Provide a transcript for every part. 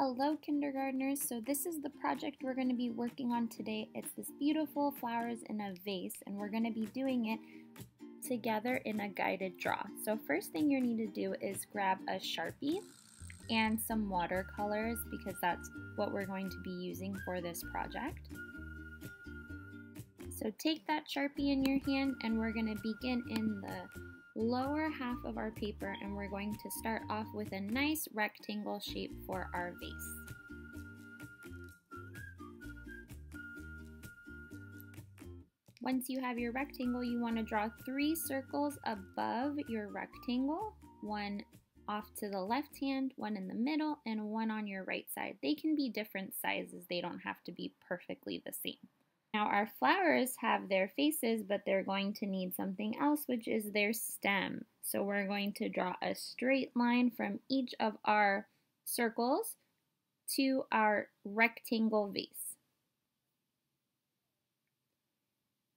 Hello kindergartners, so this is the project we're going to be working on today. It's this beautiful flowers in a vase and we're going to be doing it together in a guided draw. So first thing you need to do is grab a Sharpie and some watercolors because that's what we're going to be using for this project. So take that Sharpie in your hand and we're going to begin in the lower half of our paper and we're going to start off with a nice rectangle shape for our vase. Once you have your rectangle, you want to draw 3 circles above your rectangle, one off to the left hand, one in the middle, and one on your right side. They can be different sizes, they don't have to be perfectly the same. Now our flowers have their faces, but they're going to need something else, which is their stem. So we're going to draw a straight line from each of our circles to our rectangle vase.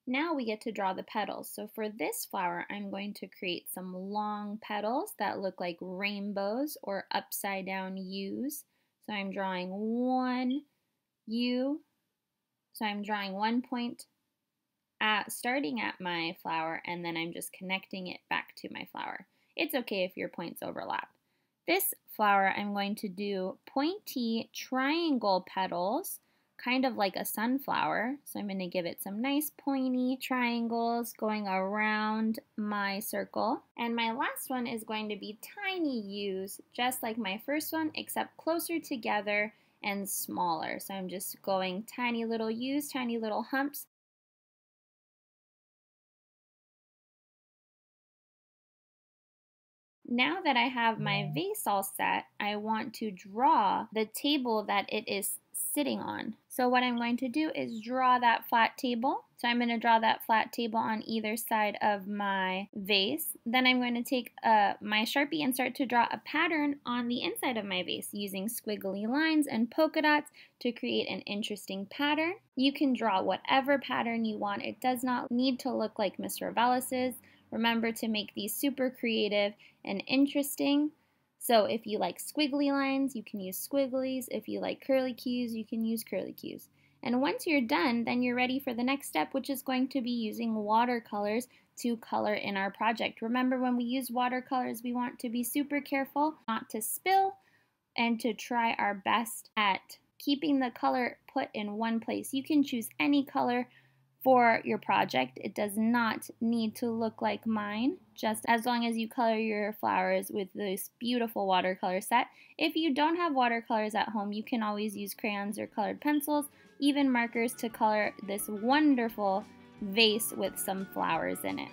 Now we get to draw the petals. So for this flower, I'm going to create some long petals that look like rainbows or upside down U's. So I'm drawing one U. So I'm drawing one point starting at my flower and then I'm just connecting it back to my flower. It's okay if your points overlap. This flower I'm going to do pointy triangle petals, kind of like a sunflower. So I'm going to give it some nice pointy triangles going around my circle. And my last one is going to be tiny U's, just like my first one, except closer together and smaller. So I'm just going tiny little U's, tiny little humps. Now that I have my vase all set, I want to draw the table that it is sitting on. So what I'm going to do is draw that flat table. So I'm going to draw that flat table on either side of my vase. Then I'm going to take my Sharpie and start to draw a pattern on the inside of my vase using squiggly lines and polka dots to create an interesting pattern. You can draw whatever pattern you want. It does not need to look like Mr. Vase's. Remember to make these super creative and interesting. So if you like squiggly lines, you can use squigglies. If you like curly cues, you can use curly cues. And once you're done, then you're ready for the next step, which is going to be using watercolors to color in our project. Remember, when we use watercolors, we want to be super careful not to spill and to try our best at keeping the color put in one place. You can choose any color for your project. It does not need to look like mine, just as long as you color your flowers with this beautiful watercolor set. If you don't have watercolors at home, you can always use crayons or colored pencils, even markers to color this wonderful vase with some flowers in it.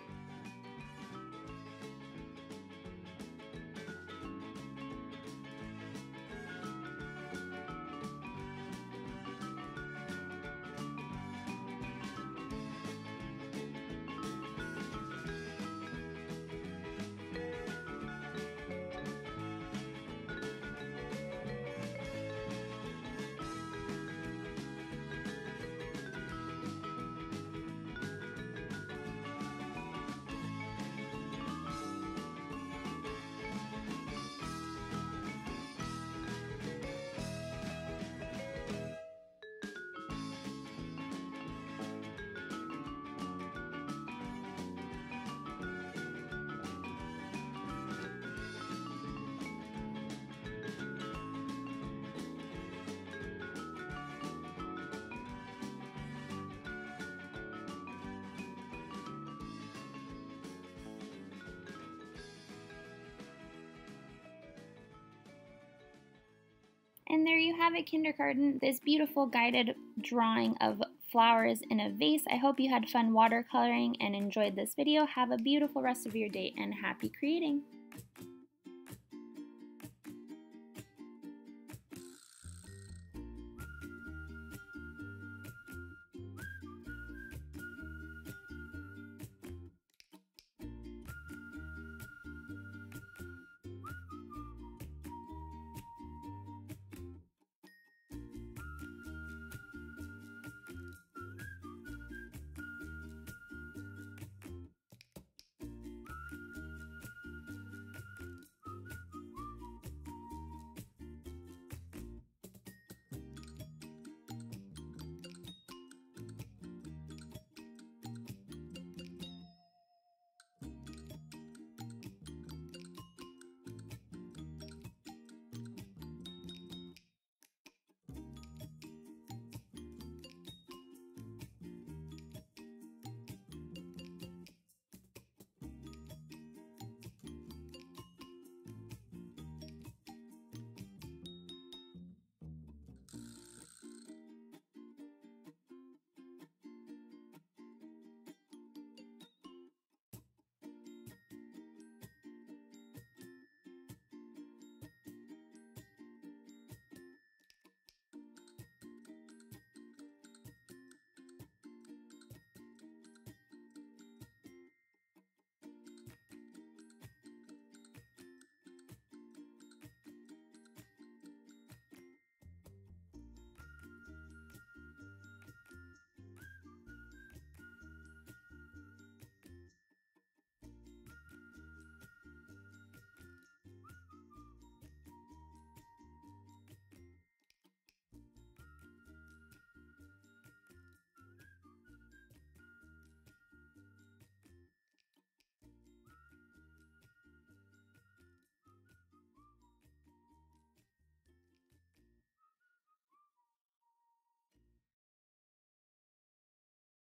And there you have it, kindergarten, this beautiful guided drawing of flowers in a vase. I hope you had fun watercoloring and enjoyed this video. Have a beautiful rest of your day and happy creating!